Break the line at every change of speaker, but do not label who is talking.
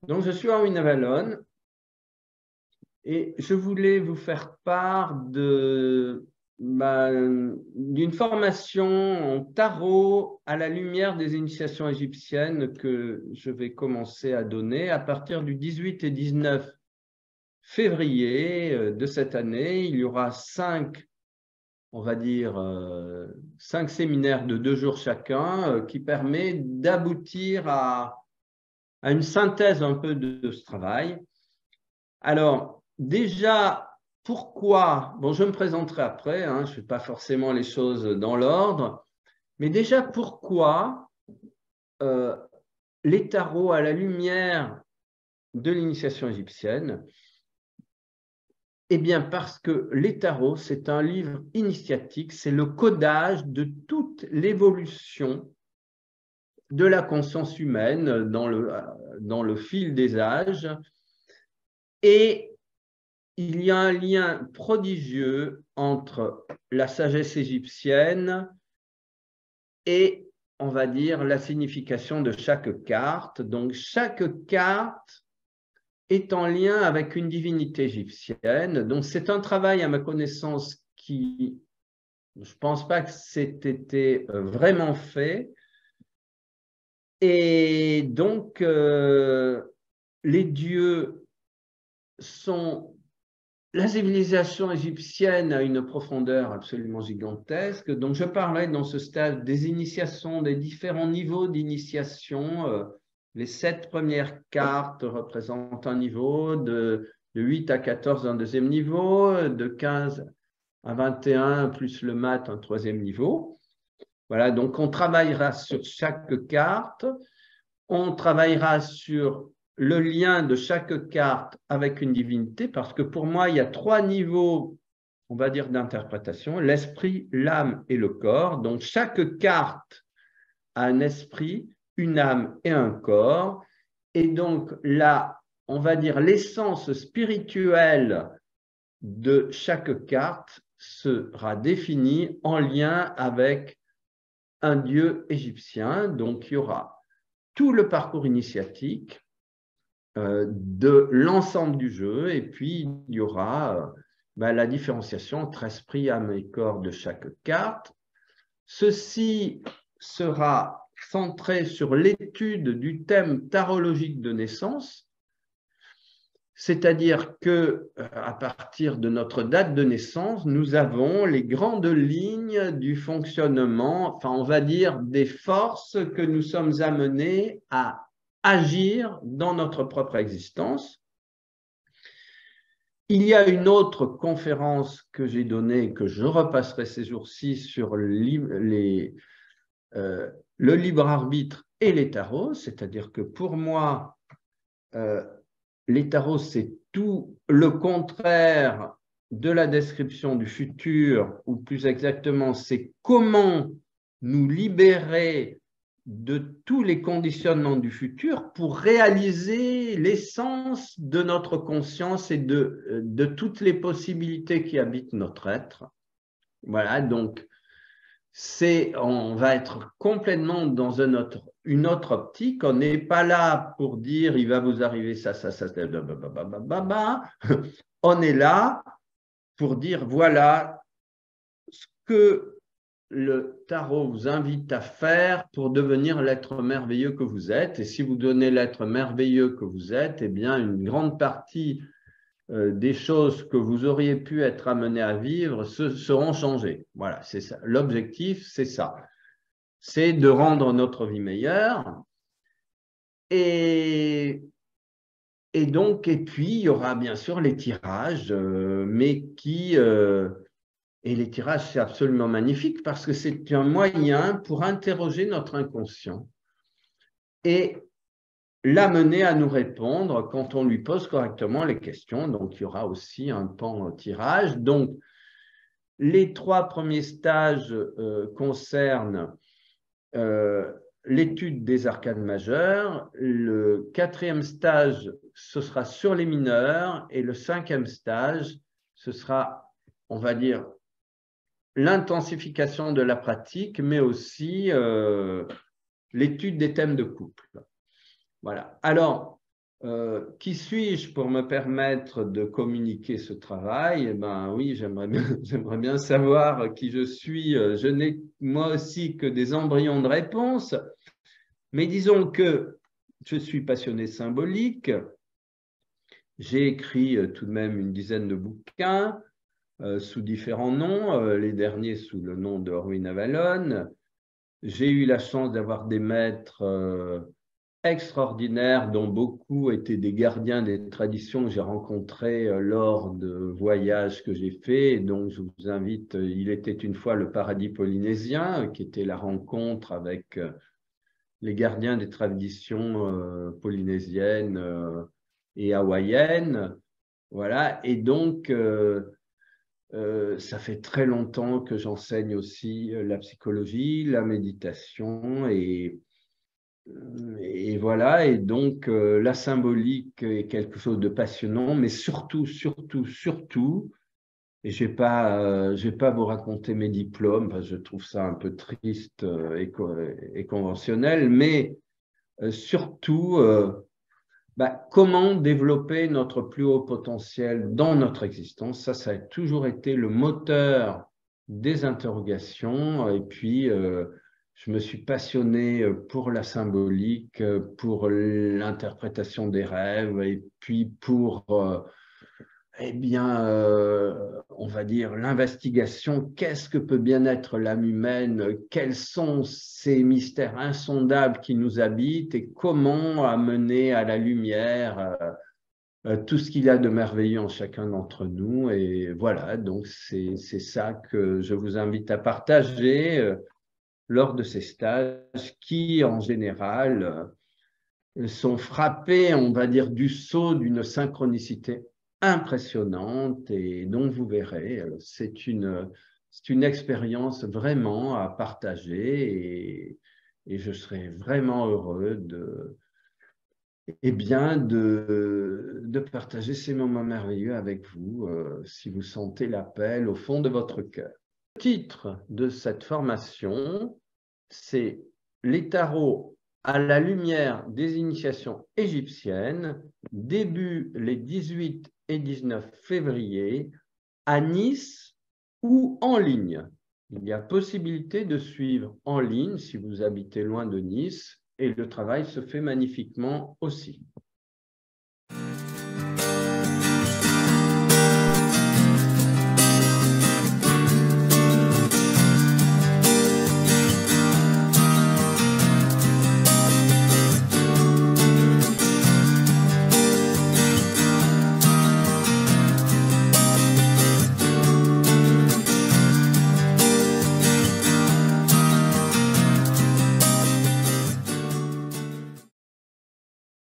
Donc, je suis Henri Navalone et je voulais vous faire part d'une formation en tarot à la lumière des initiations égyptiennes que je vais commencer à donner à partir du 18 et 19 février de cette année. Il y aura 5 séminaires de 2 jours chacun qui permet d'aboutir à une synthèse un peu de ce travail. Alors, déjà, pourquoi? Bon, je me présenterai après, je ne fais pas forcément les choses dans l'ordre, mais déjà, pourquoi les tarots à la lumière de l'initiation égyptienne? Eh bien, parce que les tarots, c'est un livre initiatique, c'est le codage de toute l'évolution de la conscience humaine dans le fil des âges. Et il y a un lien prodigieux entre la sagesse égyptienne et, on va dire, la signification de chaque carte. Donc, chaque carte est en lien avec une divinité égyptienne. Donc, c'est un travail, à ma connaissance, qui, je ne pense pas que c'était été vraiment fait. Et donc, les dieux sont... La civilisation égyptienne a une profondeur absolument gigantesque. Donc, je parlais dans ce stade des initiations, des différents niveaux d'initiation. Les 7 premières cartes représentent un niveau, de 8 à 14 un deuxième niveau, de 15 à 21 plus le mat un troisième niveau. Voilà, donc on travaillera sur chaque carte. On travaillera sur le lien de chaque carte avec une divinité, parce que pour moi, il y a 3 niveaux, on va dire, d'interprétation, l'esprit, l'âme et le corps. Donc, chaque carte a un esprit, une âme et un corps. Et donc, là, on va dire, l'essence spirituelle de chaque carte sera définie en lien avec un dieu égyptien. Donc, il y aura tout le parcours initiatique de l'ensemble du jeu, et puis il y aura la différenciation entre esprit, âme et corps de chaque carte. Ceci sera centré sur l'étude du thème tarologique de naissance, c'est-à-dire que à partir de notre date de naissance, nous avons les grandes lignes du fonctionnement, enfin on va dire des forces que nous sommes amenés à agir dans notre propre existence. Il y a une autre conférence que j'ai donnée, que je repasserai ces jours-ci, sur le libre arbitre et les tarots, c'est-à-dire que pour moi, les tarots, c'est tout le contraire de la description du futur, ou plus exactement, c'est comment nous libérer de tous les conditionnements du futur pour réaliser l'essence de notre conscience et de toutes les possibilités qui habitent notre être. Voilà, donc on va être complètement dans une autre optique. On n'est pas là pour dire il va vous arriver ça, ça, ça, on est là pour dire voilà ce que le tarot vous invite à faire pour devenir l'être merveilleux que vous êtes. Et si vous donnez l'être merveilleux que vous êtes, eh bien, une grande partie des choses que vous auriez pu être amené à vivre seront changées. Voilà, c'est ça. L'objectif, c'est ça. C'est de rendre notre vie meilleure. Et puis, il y aura bien sûr les tirages, et les tirages, c'est absolument magnifique parce que c'est un moyen pour interroger notre inconscient et l'amener à nous répondre quand on lui pose correctement les questions. Donc, il y aura aussi un pan tirage. Donc, les 3 premiers stages concernent l'étude des arcanes majeures. Le 4e stage, ce sera sur les mineurs. Et le 5e stage, ce sera, on va dire, l'intensification de la pratique, mais aussi l'étude des thèmes de couple. Voilà. Alors, Qui suis-je pour me permettre de communiquer ce travail? Eh ben oui, j'aimerais bien savoir qui je suis. Je n'ai moi aussi que des embryons de réponse, mais disons que je suis passionné symbolique. J'ai écrit tout de même une dizaine de bouquins sous différents noms, les derniers sous le nom de Orwin Avalon. J'ai eu la chance d'avoir des maîtres extraordinaires, dont beaucoup étaient des gardiens des traditions que j'ai rencontrés lors de voyages que j'ai faits. Et donc, je vous invite, il était une fois le paradis polynésien, qui était la rencontre avec les gardiens des traditions polynésiennes et hawaïennes. Voilà. Et donc, ça fait très longtemps que j'enseigne aussi la psychologie, la méditation et voilà, et donc la symbolique est quelque chose de passionnant, mais surtout, et je vais pas vous raconter mes diplômes, parce que je trouve ça un peu triste et conventionnel, mais surtout, comment développer notre plus haut potentiel dans notre existence. Ça a toujours été le moteur des interrogations, et puis je me suis passionné pour la symbolique, pour l'interprétation des rêves, et puis pour, on va dire, l'investigation. Qu'est-ce que peut bien être l'âme humaine? Quels sont ces mystères insondables qui nous habitent et comment amener à la lumière tout ce qu'il y a de merveilleux en chacun d'entre nous? Et voilà, donc c'est ça que je vous invite à partager lors de ces stages qui, en général, sont frappés, on va dire, du sceau d'une synchronicité impressionnante, et donc vous verrez, c'est une expérience vraiment à partager, et je serai vraiment heureux de partager ces moments merveilleux avec vous si vous sentez l'appel au fond de votre cœur. Le titre de cette formation, c'est Les tarots à la lumière des initiations égyptiennes, début les 18 et 19 février à Nice ou en ligne. Il y a possibilité de suivre en ligne si vous habitez loin de Nice, et le travail se fait magnifiquement aussi.